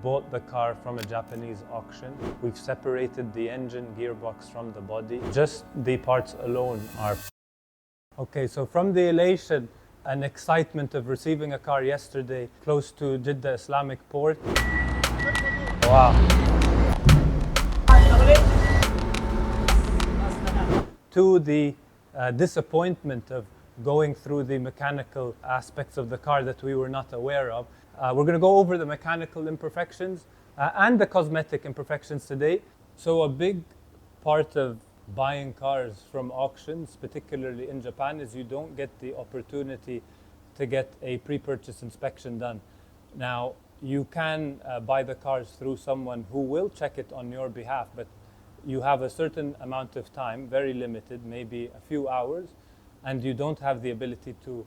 bought the car from a Japanese auction. We've separated the engine gearbox from the body. Just the parts alone are. Okay, so from the elation and excitement of receiving a car yesterday close to Jeddah Islamic port. Wow. To the disappointment of going through the mechanical aspects of the car that we were not aware of. We're going to go over the mechanical imperfections and the cosmetic imperfections today. So a big part of buying cars from auctions, particularly in Japan, is you don't get the opportunity to get a pre-purchase inspection done. Now, you can buy the cars through someone who will check it on your behalf, but you have a certain amount of time, very limited, maybe a few hours, and you don't have the ability to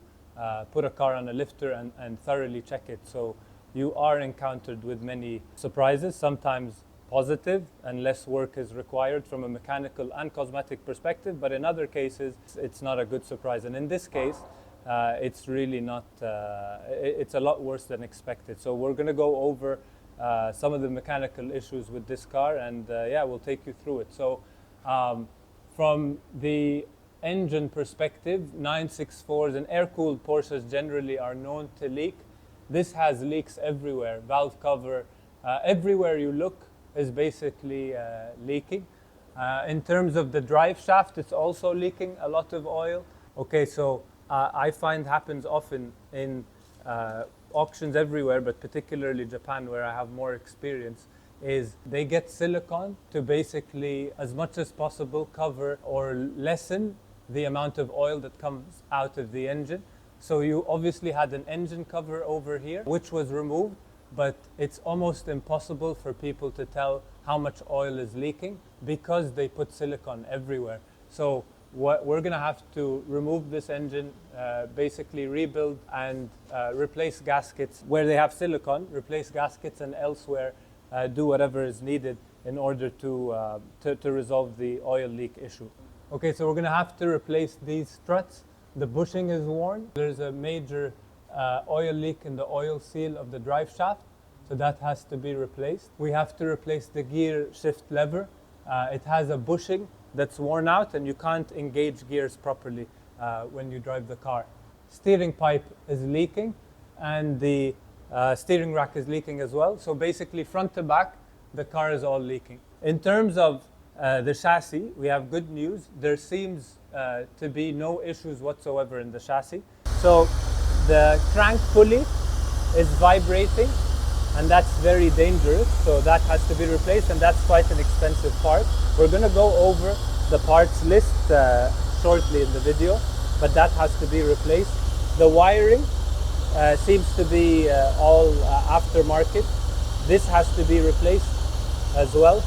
put a car on a lifter and thoroughly check it. So you are encountered with many surprises, sometimes positive and less work is required from a mechanical and cosmetic perspective, but in other cases it's not a good surprise. And in this case, it's really not, it's a lot worse than expected. So we're going to go over some of the mechanical issues with this car, and yeah, we'll take you through it. So from the engine perspective, 964s and air-cooled Porsches generally are known to leak. This has leaks everywhere, valve cover, everywhere you look is basically leaking. In terms of the drive shaft, it's also leaking a lot of oil. Okay, so I find happens often in auctions everywhere, but particularly Japan, where I have more experience, is they get silicone to basically, as much as possible, cover or lessen the amount of oil that comes out of the engine. So you obviously had an engine cover over here, which was removed, but it's almost impossible for people to tell how much oil is leaking because they put silicone everywhere. So we're going to have to remove this engine, basically rebuild and replace gaskets where they have silicone, replace gaskets, and elsewhere do whatever is needed in order to resolve the oil leak issue. Okay, so we're going to have to replace these struts. The bushing is worn. There's a major oil leak in the oil seal of the drive shaft, so that has to be replaced. We have to replace the gear shift lever. It has a bushing that's worn out and you can't engage gears properly when you drive the car. Steering pipe is leaking and the steering rack is leaking as well. So basically front to back, the car is all leaking. In terms of the chassis, we have good news. There seems to be no issues whatsoever in the chassis. So the crank pulley is vibrating and that's very dangerous. So that has to be replaced and that's quite an expensive part. We're going to go over the parts list shortly in the video, but that has to be replaced. The wiring seems to be all aftermarket. This has to be replaced as well.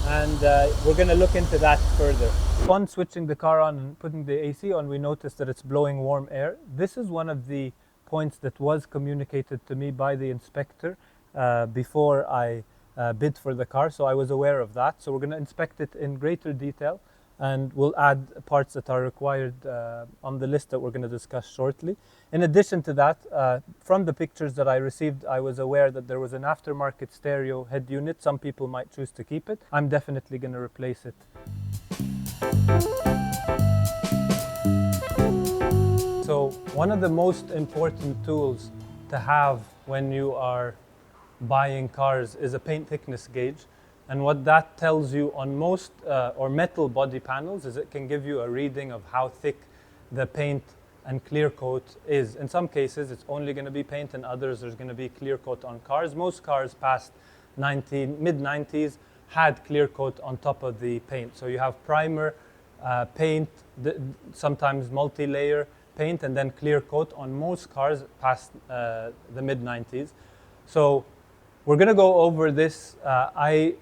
And we're going to look into that further. Upon switching the car on and putting the AC on, we noticed that it's blowing warm air. This is one of the points that was communicated to me by the inspector before I bid for the car, so I was aware of that. So we're going to inspect it in greater detail and we'll add parts that are required on the list that we're going to discuss shortly. In addition to that, from the pictures that I received, I was aware that there was an aftermarket stereo head unit. Some people might choose to keep it. I'm definitely going to replace it. So one of the most important tools to have when you are buying cars is a paint thickness gauge. And what that tells you on most or metal body panels is it can give you a reading of how thick the paint and clear coat is. In some cases it's only going to be paint, and others there's going to be clear coat on cars. Most cars past mid-90s had clear coat on top of the paint. So you have primer, paint, sometimes multi-layer paint, and then clear coat on most cars past the mid-90s. So we're going to go over this.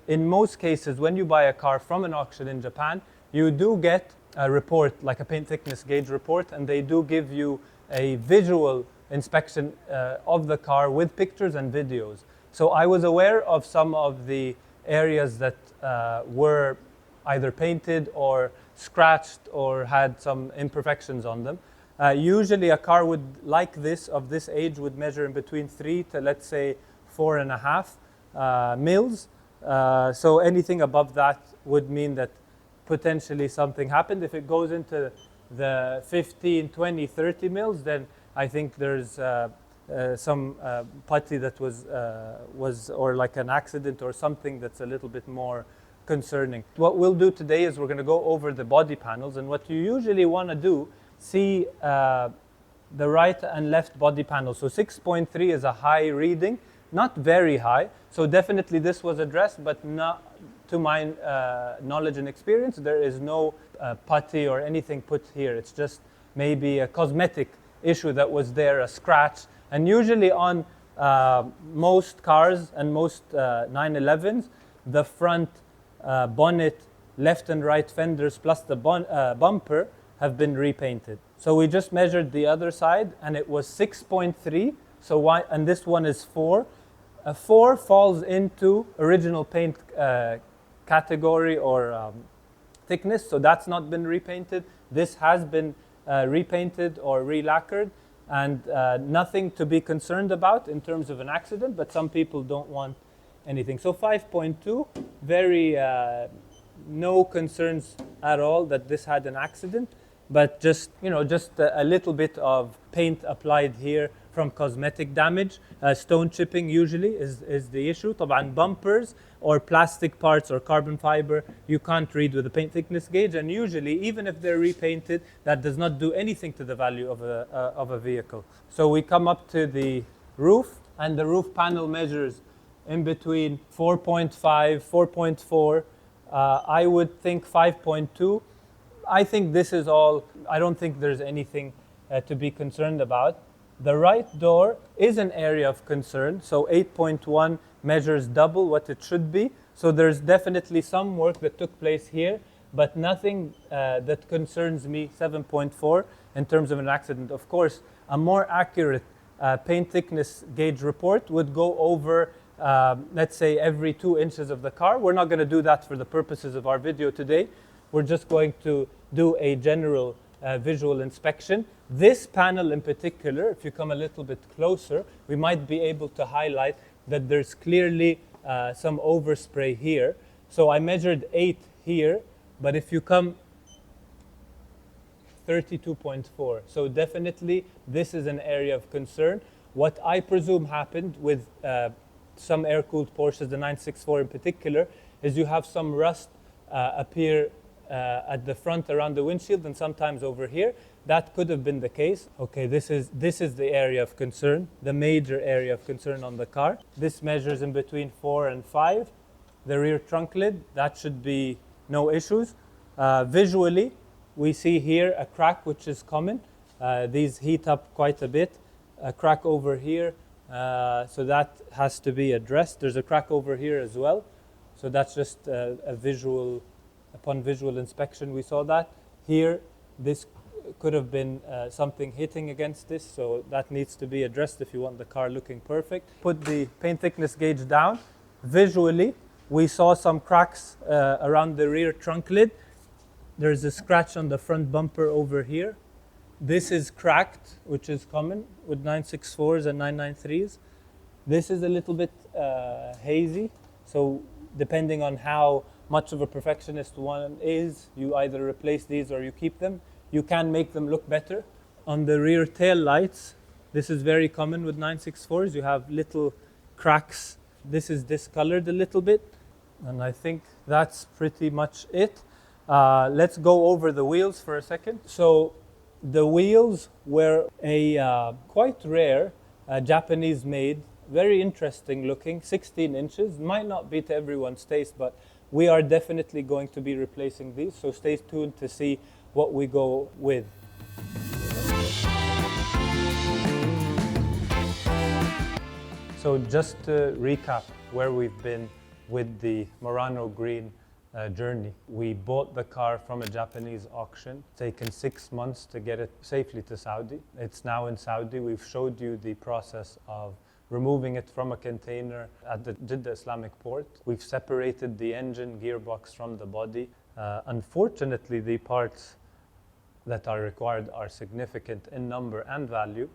In most cases, when you buy a car from an auction in Japan, you do get a report, like a paint thickness gauge report, and they do give you a visual inspection of the car with pictures and videos. So I was aware of some of the areas that were either painted or scratched or had some imperfections on them. Usually a car would, like this, of this age, would measure in between 3 to, let's say, 4.5 mils. So anything above that would mean that potentially something happened. If it goes into the 15, 20, 30 mils, then I think there's some putty that was or like an accident or something that's a little bit more concerning. What we'll do today is we're going to go over the body panels, and what you usually want to do, see the right and left body panel. So 6.3 is a high reading, not very high. So definitely this was addressed, but not to my knowledge and experience. There is no putty or anything put here. It's just maybe a cosmetic issue that was there, a scratch. And usually on most cars and most 911s, the front bonnet, left and right fenders plus the bumper have been repainted. So we just measured the other side and it was 6.3. So why? And this one is 4. A 4 falls into original paint category or thickness, so that's not been repainted. This has been repainted or re-lacquered, and nothing to be concerned about in terms of an accident, but some people don't want anything. So 5.2, very no concerns at all that this had an accident, but just a little bit of paint applied here from cosmetic damage. Stone chipping usually is the issue. طبعا bumpers or plastic parts or carbon fiber, you can't read with a paint thickness gauge, and usually even if they're repainted, that does not do anything to the value of a vehicle. So we come up to the roof, and the roof panel measures in between 4.5, 4.4. I would think 5.2. I think this is all. I don't think there's anything to be concerned about. The right door is an area of concern. So 8.1 measures double what it should be. So there's definitely some work that took place here, but nothing that concerns me. 7.4 in terms of an accident. Of course, a more accurate paint thickness gauge report would go over, let's say, every 2 inches of the car. We're not going to do that for the purposes of our video today. We're just going to do a general visual inspection. This panel in particular, if you come a little bit closer, we might be able to highlight that there's clearly some overspray here. So I measured 8 here, but if you come 32.4. So definitely this is an area of concern. What I presume happened with some air-cooled Porsches, the 964 in particular, is you have some rust appear at the front around the windshield and sometimes over here. That could have been the case. Okay, this is the area of concern, the major area of concern on the car. This measures in between 4 and 5. The rear trunk lid, that should be no issues. Visually, we see here a crack which is common. These heat up quite a bit. A crack over here, so that has to be addressed. There's a crack over here as well. So that's just a visual. Upon visual inspection, we saw that. Here, this could have been something hitting against this, so that needs to be addressed if you want the car looking perfect. Put the paint thickness gauge down. Visually, we saw some cracks around the rear trunk lid. There's a scratch on the front bumper over here. This is cracked, which is common with 964s and 993s. This is a little bit hazy, so depending on how much of a perfectionist one is, you either replace these or you keep them. You can make them look better. On the rear tail lights, this is very common with 964s. You have little cracks. This is discolored a little bit. And I think that's pretty much it. Let's go over the wheels for a second. So the wheels were a quite rare Japanese made, very interesting looking, 16 inches. Might not be to everyone's taste, but we are definitely going to be replacing these, so stay tuned to see what we go with. So just to recap where we've been with the Murano Green journey. We bought the car from a Japanese auction. It's taken 6 months to get it safely to Saudi. It's now in Saudi. We've showed you the process of removing it from a container at the Jeddah Islamic port. We've separated the engine gearbox from the body. Unfortunately, the parts that are required are significant in number and value.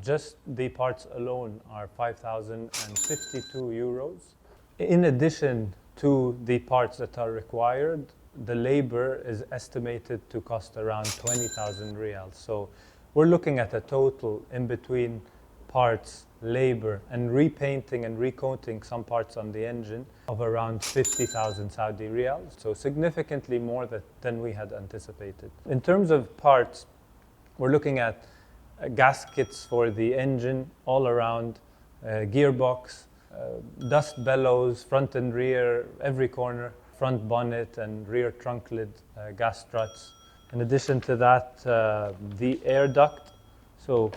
Just the parts alone are 5,052 euros. In addition to the parts that are required, the labor is estimated to cost around 20,000 riyals. So we're looking at a total in between parts, labor, and repainting and recoating some parts on the engine of around 50,000 Saudi riyals. So significantly more than we had anticipated. In terms of parts, we're looking at gaskets for the engine all around, gearbox, dust bellows, front and rear, every corner, front bonnet and rear trunk lid, gas struts. In addition to that, the air duct, so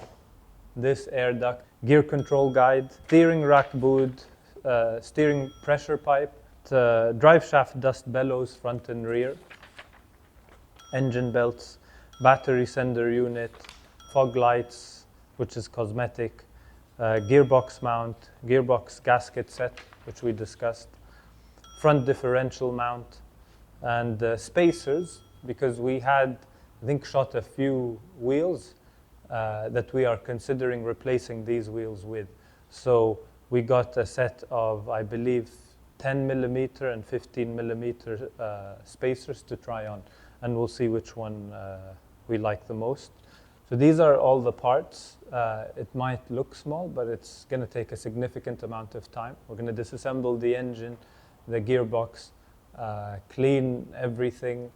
this air duct, gear control guide, steering rack boot, steering pressure pipe, drive shaft dust bellows, front and rear, engine belts, battery sender unit, fog lights, which is cosmetic, gearbox mount, gearbox gasket set, which we discussed, front differential mount, and spacers, because we had, I think, shot a few wheels that we are considering replacing these wheels with. So we got a set of, I believe, 10 millimeter and 15 millimeter spacers to try on, and we'll see which one we like the most. So these are all the parts. It might look small, but it's going to take a significant amount of time. We're going to disassemble the engine, the gearbox, clean everything,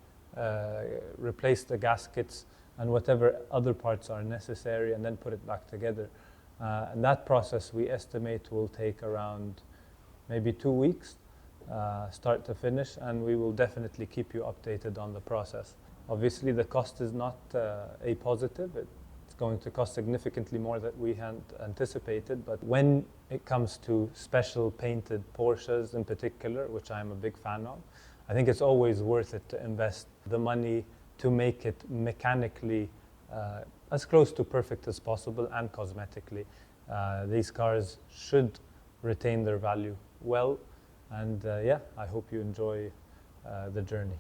replace the gaskets, and whatever other parts are necessary, and then put it back together. And that process, we estimate, will take around maybe 2 weeks, start to finish, and we will definitely keep you updated on the process. Obviously, the cost is not a positive. It's going to cost significantly more than we had anticipated, but when it comes to special painted Porsches in particular, which I'm a big fan of, I think it's always worth it to invest the money to make it mechanically as close to perfect as possible and cosmetically. These cars should retain their value well, and yeah, I hope you enjoy the journey.